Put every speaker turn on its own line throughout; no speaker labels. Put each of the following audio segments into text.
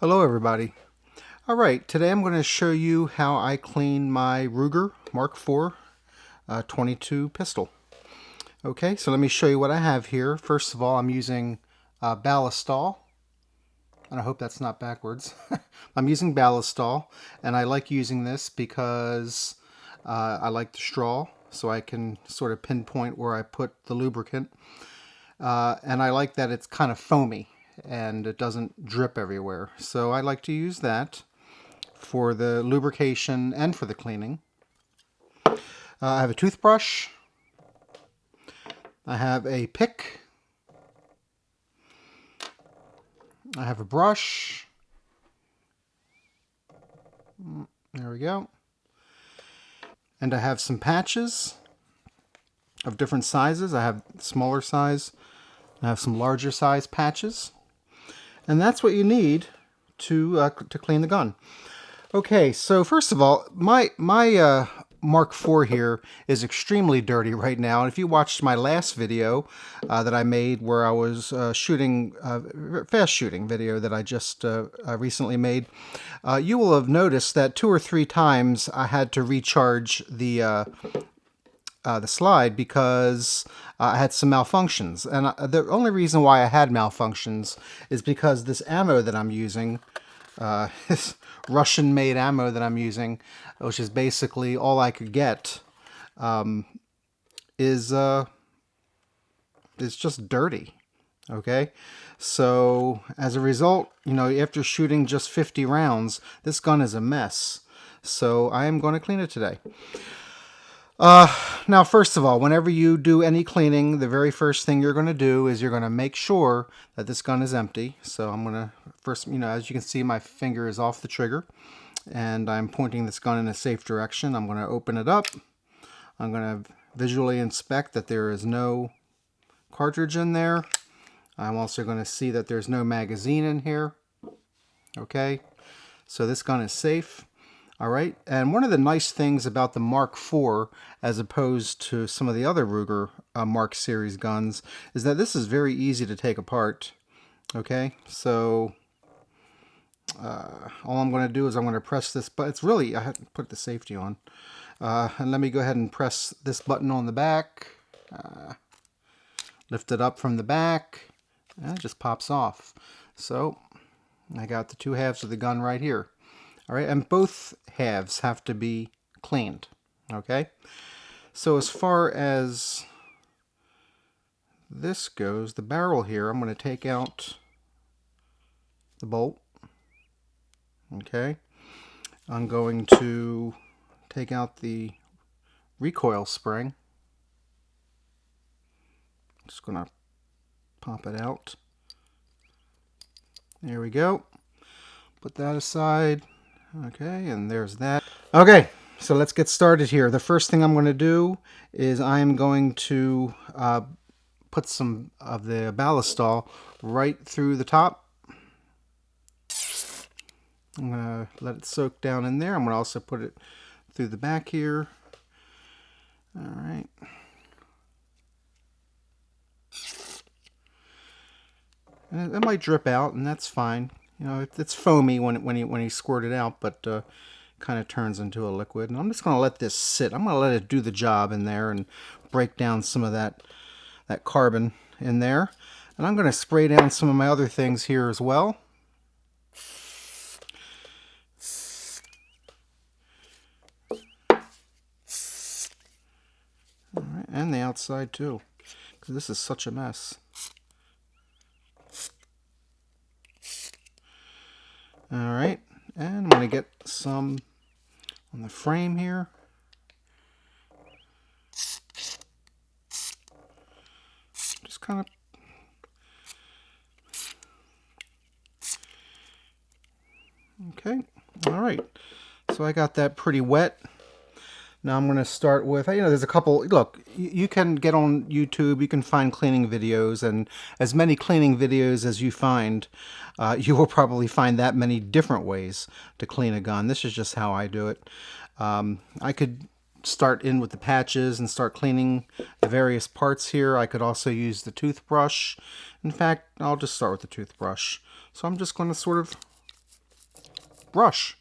Hello everybody. Alright, today I'm going to show you how I clean my Ruger Mark IV 22 pistol. Okay, so let me show you what I have here. First of all, I'm using Ballistol, and I hope that's not backwards. I'm using Ballistol, and I like using this because I like the straw, so I can sort of pinpoint where I put the lubricant. And I like that it's kind of foamy and it doesn't drip everywhere. So I like to use that for the lubrication and for the cleaning. I have a toothbrush. I have a pick. I have a brush. There we go. And I have some patches of different sizes. I have smaller size. I have some larger size patches. And that's what you need to clean the gun. Okay, so first of all, my Mark IV here is extremely dirty right now. And if you watched my last video that I made where I was shooting, fast shooting video that I just recently made, you will have noticed that 2 or 3 times I had to recharge the slide because I had some malfunctions. And the only reason why I had malfunctions is because this ammo that I'm using, this Russian-made ammo that I'm using, which is basically all I could get, is just dirty. Okay, so as a result, you know, after shooting just 50 rounds, this gun is a mess. So I am going to clean it today. Now, first of all, whenever you do any cleaning, the very first thing you're going to do is you're going to make sure that this gun is empty. So I'm going to first, you know, as you can see, my finger is off the trigger and I'm pointing this gun in a safe direction. I'm going to open it up. I'm going to visually inspect that there is no cartridge in there. I'm also going to see that there's no magazine in here. Okay, so this gun is safe. All right, and one of the nice things about the Mark IV as opposed to some of the other Ruger Mark series guns is that this is very easy to take apart. Okay, so all I'm going to do is I'm going to press this button. It's really, I have to put the safety on. And let me go ahead and press this button on the back. Lift it up from the back, and it just pops off. So I got the 2 halves of the gun right here. All right, and both halves have to be cleaned. Okay, so as far as this goes, the barrel here, I'm going to take out the bolt. Okay, I'm going to take out the recoil spring. Just going to pop it out. There we go. Put that aside. Okay, and there's that. Okay, so let's get started here. The first thing I'm going to do is I'm going to put some of the Ballistol right through the top. I'm going to let it soak down in there. I'm going to also put it through the back here. All right. And it might drip out, and that's fine. You know, it's foamy when you squirt it out, but kind of turns into a liquid. And I'm just going to let this sit. I'm going to let it do the job in there and break down some of that carbon in there. And I'm going to spray down some of my other things here as well. All right, and the outside too, because this is such a mess. All right, and I'm going to get some on the frame here. Just kind of okay. All right, so I got that pretty wet. Now I'm going to start with, you know, there's a couple, look, you can get on YouTube, you can find cleaning videos, and as many cleaning videos as you find, you will probably find that many different ways to clean a gun. This is just how I do it. I could start in with the patches and start cleaning the various parts here. I could also use the toothbrush. In fact, I'll just start with the toothbrush. So I'm just going to sort of brush.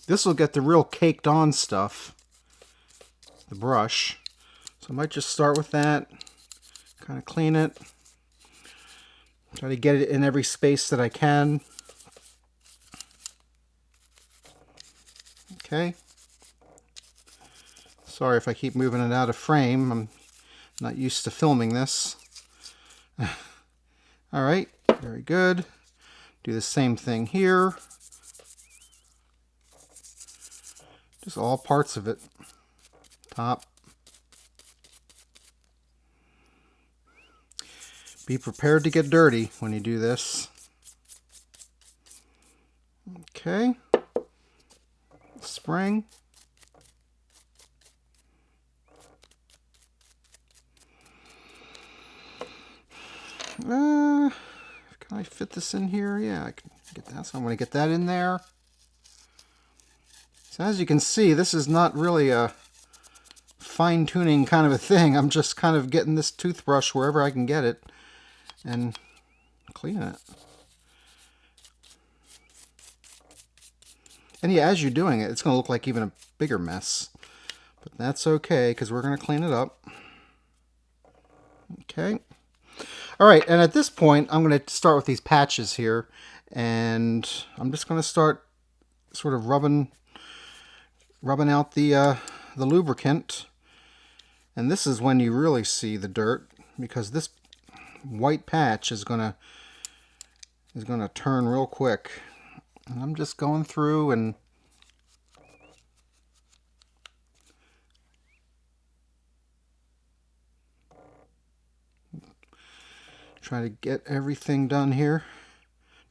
This will get the real caked on stuff, the brush. So I might just start with that, kind of clean it. Try to get it in every space that I can. Okay. Sorry if I keep moving it out of frame. I'm not used to filming this. Alright, very good. Do the same thing here. Just all parts of it. Top. Be prepared to get dirty when you do this. Okay. Spring. Can I fit this in here? Yeah, I can get that. So I'm going to get that in there. So as you can see, this is not really a fine-tuning kind of a thing. I'm just kind of getting this toothbrush wherever I can get it and clean it. And yeah, as you're doing it, it's going to look like even a bigger mess. But that's okay, because we're going to clean it up. Okay. Alright, and at this point, I'm going to start with these patches here. And I'm just going to start sort of rubbing out the lubricant. And this is when you really see the dirt, because this white patch is gonna turn real quick. And I'm just going through and try to get everything done here.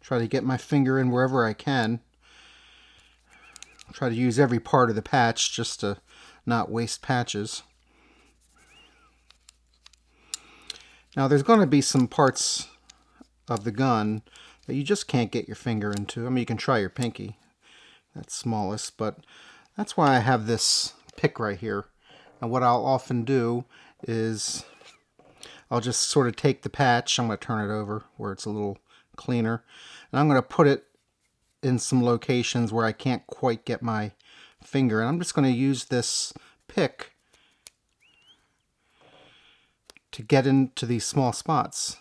Try to get my finger in wherever I can. Try to use every part of the patch just to not waste patches. Now there's going to be some parts of the gun that you just can't get your finger into. I mean, you can try your pinky. That's smallest, but that's why I have this pick right here. And what I'll often do is I'll just sort of take the patch. I'm going to turn it over where it's a little cleaner. And I'm going to put it in some locations where I can't quite get my finger. And I'm just going to use this pick to get into these small spots.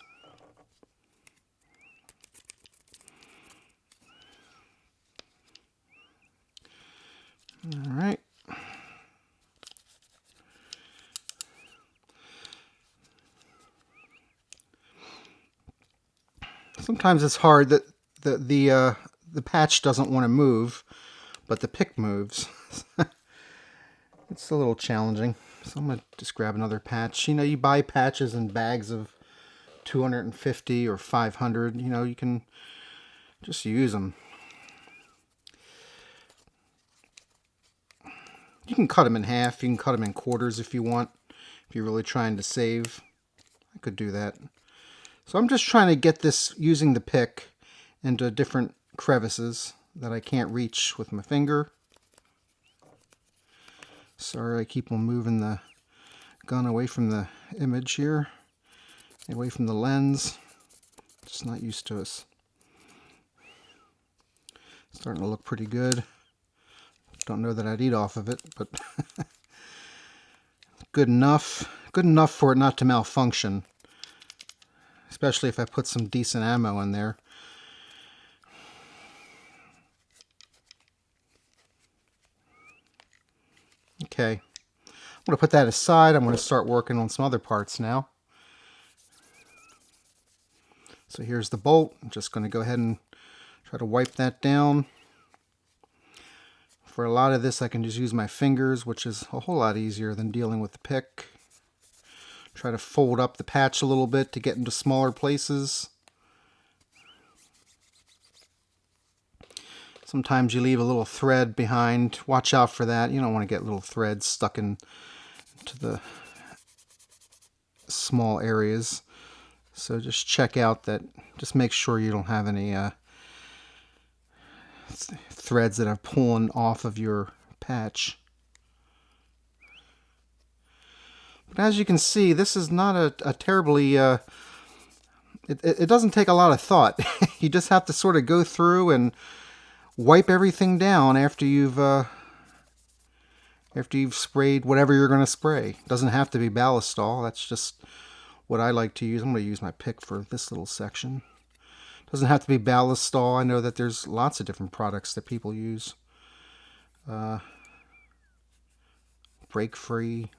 All right. Sometimes it's hard that the patch doesn't want to move, but the pick moves. It's a little challenging. So I'm going to just grab another patch. You know, you buy patches in bags of 250 or 500. You know, you can just use them. You can cut them in half. You can cut them in quarters if you want. If you're really trying to save, I could do that. So I'm just trying to get this, using the pick, into different crevices that I can't reach with my finger. Sorry, I keep on moving the gun away from the image here, away from the lens. Just not used to it. Starting to look pretty good. Don't know that I'd eat off of it, but good enough. Good enough for it not to malfunction. Especially if I put some decent ammo in there. Okay, I'm going to put that aside. I'm going to start working on some other parts now. So here's the bolt. I'm just going to go ahead and try to wipe that down. For a lot of this I can just use my fingers, which is a whole lot easier than dealing with the pick. Try to fold up the patch a little bit to get into smaller places. Sometimes you leave a little thread behind. Watch out for that. You don't want to get little threads stuck into the small areas. So just check out that. Just make sure you don't have any threads that are pulling off of your patch. But as you can see, this is not a terribly It doesn't take a lot of thought. You just have to sort of go through and wipe everything down after you've sprayed whatever you're going to spray. It doesn't have to be Ballistol. That's just what I like to use. I'm going to use my pick for this little section. It doesn't have to be Ballistol. I know that there's lots of different products that people use. Break free.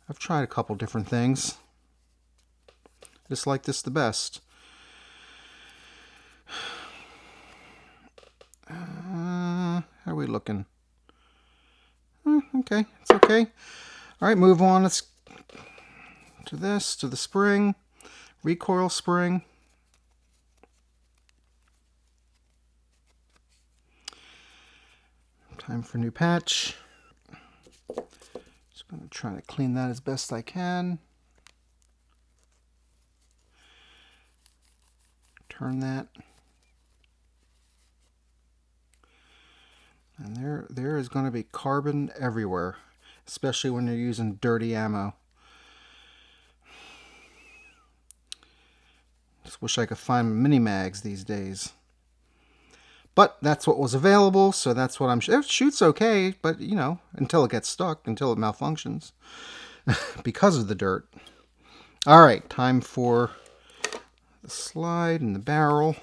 I've tried a couple different things. I just like this the best. How are we looking? Okay, it's okay. All right, move on. Let's to the spring, recoil spring. Time for new patch. Just going to try to clean that as best I can. Turn that. And there is going to be carbon everywhere, especially when you're using dirty ammo. Just wish I could find mini mags these days. But that's what was available, so that's what it shoots okay, but you know, until it gets stuck, until it malfunctions because of the dirt. All right, time for the slide and the barrel.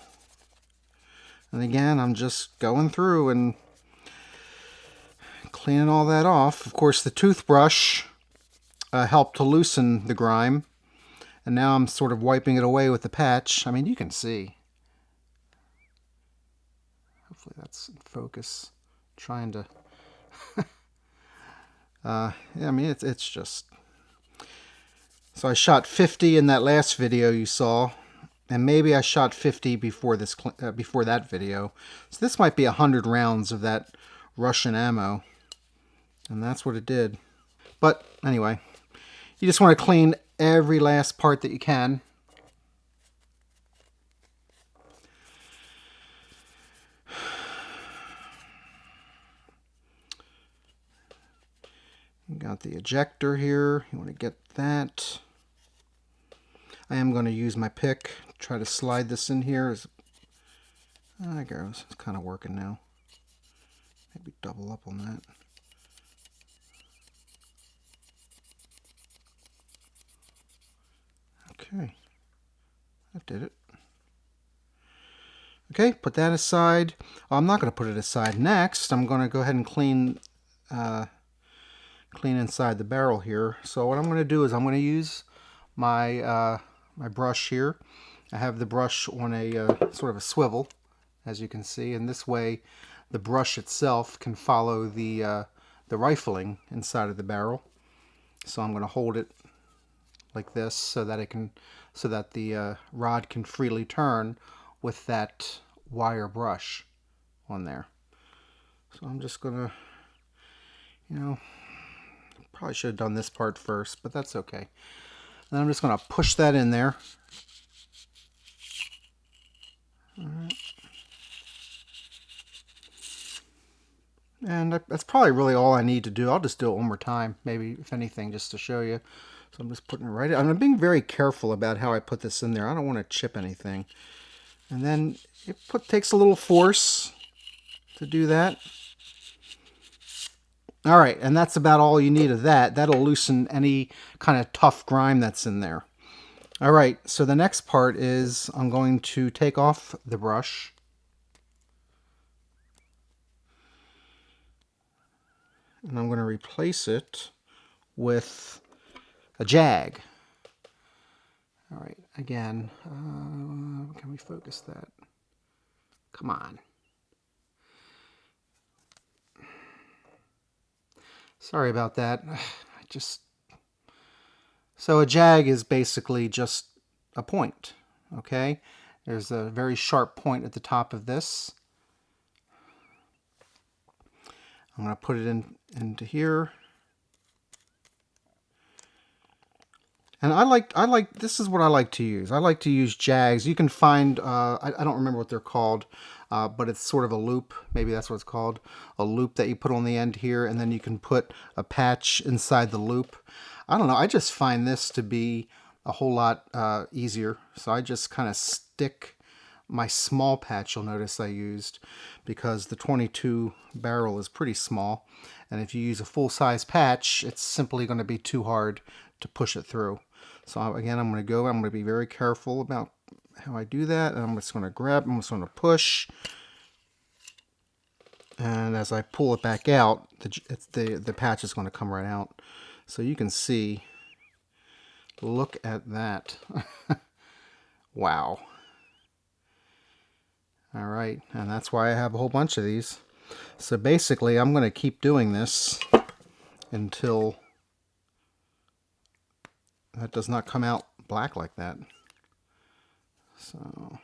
And again, I'm just going through and cleaning all that off. Of course, the toothbrush helped to loosen the grime. And now I'm sort of wiping it away with the patch. I mean, you can see. Hopefully that's in focus. Trying to... yeah, I mean, it's just... So I shot 50 in that last video you saw. And maybe I shot 50 before that video. So this might be 100 rounds of that Russian ammo. And that's what it did. But anyway, you just want to clean every last part that you can. You got the ejector here. You want to get that. I am going to use my pick. Try to slide this in here. There it goes. It's kind of working now. Maybe double up on that. Okay, that did it. Okay, put that aside. Oh, I'm not going to put it aside. Next, I'm going to go ahead and clean inside the barrel here. So what I'm going to do is I'm going to use my my brush here. I have the brush on a sort of a swivel, as you can see, and this way the brush itself can follow the rifling inside of the barrel. So I'm going to hold it like this so that the rod can freely turn with that wire brush on there. So I'm just gonna, you know, probably should have done this part first, but that's okay. And I'm just gonna push that in there. All right. And that's probably really all I need to do. I'll just do it one more time, maybe, if anything, just to show you. So I'm just putting it right in. I'm being very careful about how I put this in there. I don't want to chip anything. And then it takes a little force to do that. All right, and that's about all you need of that. That'll loosen any kind of tough grime that's in there. All right, so the next part is I'm going to take off the brush. And I'm going to replace it with a jag. All right, again, can we focus that? Come on. Sorry about that. So a jag is basically just a point, okay? There's a very sharp point at the top of this. I'm going to put it into here. And I like this is what I like to use. I like to use jags. You can find I don't remember what they're called, but it's sort of a loop. Maybe that's what it's called. A loop that you put on the end here, and then you can put a patch inside the loop. I don't know. I just find this to be a whole lot easier. So I just kind of stick my small patch, you'll notice I used, because the 22 barrel is pretty small. And if you use a full-size patch, it's simply going to be too hard to push it through. So again, I'm going to be very careful about how I do that. And I'm just going to grab, I'm just going to push. And as I pull it back out, the patch is going to come right out. So you can see, look at that. Wow. All right, and that's why I have a whole bunch of these. So basically, I'm going to keep doing this until that does not come out black like that. So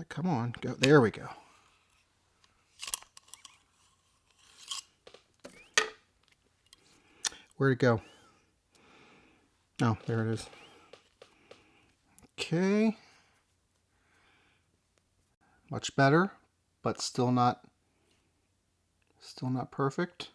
come on, go. There we go. Where'd it go? Oh, there it is. Okay. Much better, but still not perfect.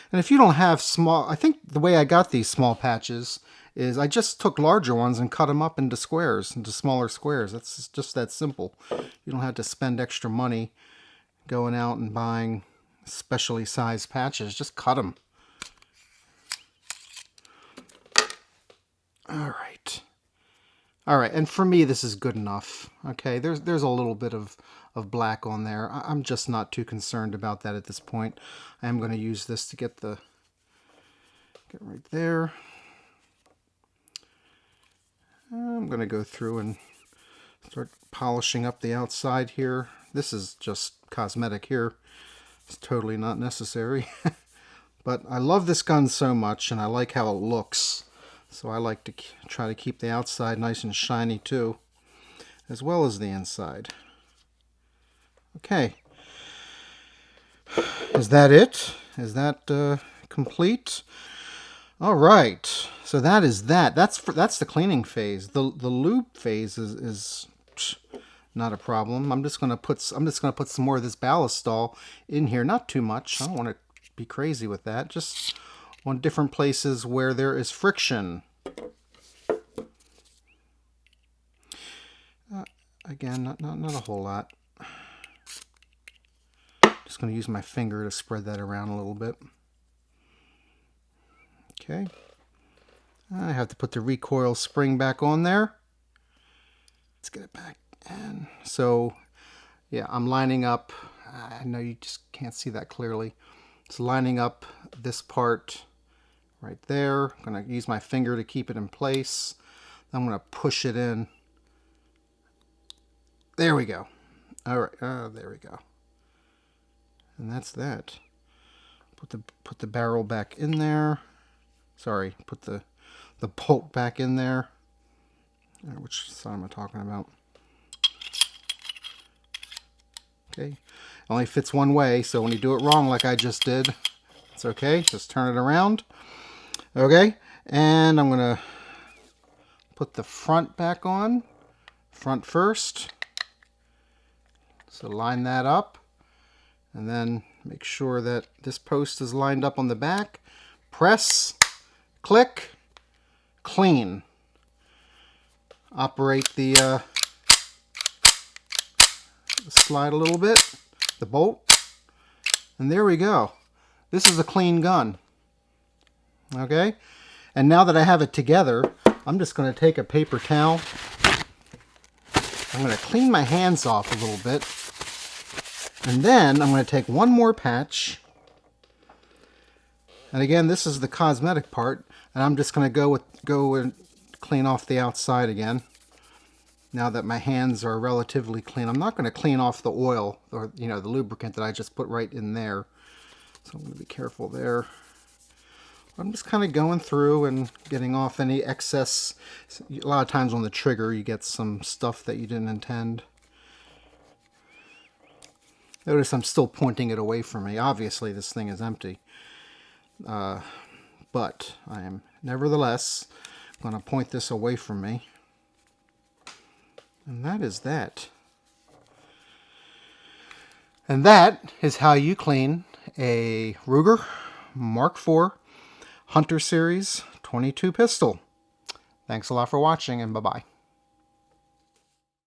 And if you don't have small, I think the way I got these small patches is I just took larger ones and cut them up into squares, into smaller squares. That's just that simple. You don't have to spend extra money going out and buying specially sized patches. Just cut them. All right. All right, and for me, this is good enough. Okay, there's a little bit of black on there. I'm just not too concerned about that at this point. I am going to use this to get right there. I'm going to go through and start polishing up the outside here. This is just cosmetic here. It's totally not necessary. But I love this gun so much, and I like how it looks. So I like to try to keep the outside nice and shiny too, as well as the inside. Okay. Is that it? Is that complete? All right. So that is that. That's the cleaning phase. The lube phase is not a problem. I'm just gonna put some more of this ballistol in here. Not too much. I don't want to be crazy with that. Just on different places where there is friction. Again, not a whole lot. Just going to use my finger to spread that around a little bit. Okay. I have to put the recoil spring back on there. Let's get it back. And so, yeah, I'm lining up. I know you just can't see that clearly. It's lining up this part right there. I'm going to use my finger to keep it in place. I'm going to push it in. There we go. All right. There we go. And that's that. Put the barrel back in there. Sorry, put the bolt back in there. Which side am I talking about? Okay. It only fits one way, so when you do it wrong like I just did, it's okay. Just turn it around. Okay. And I'm going to put the front back on. Front first. So line that up. And then make sure that this post is lined up on the back. Press, click, clean. Operate the slide a little bit, the bolt. And there we go. This is a clean gun. Okay? And now that I have it together, I'm just going to take a paper towel. I'm going to clean my hands off a little bit. And then I'm going to take one more patch. And again, this is the cosmetic part. And I'm just going to go and clean off the outside again. Now that my hands are relatively clean. I'm not going to clean off the oil or, the lubricant that I just put right in there. So I'm going to be careful there. I'm just kind of going through and getting off any excess. A lot of times on the trigger you get some stuff that you didn't intend. Notice I'm still pointing it away from me. Obviously this thing is empty. But I am nevertheless going to point this away from me. And that is that. And that is how you clean a Ruger Mark IV Hunter Series 22 pistol. Thanks a lot for watching, and bye-bye.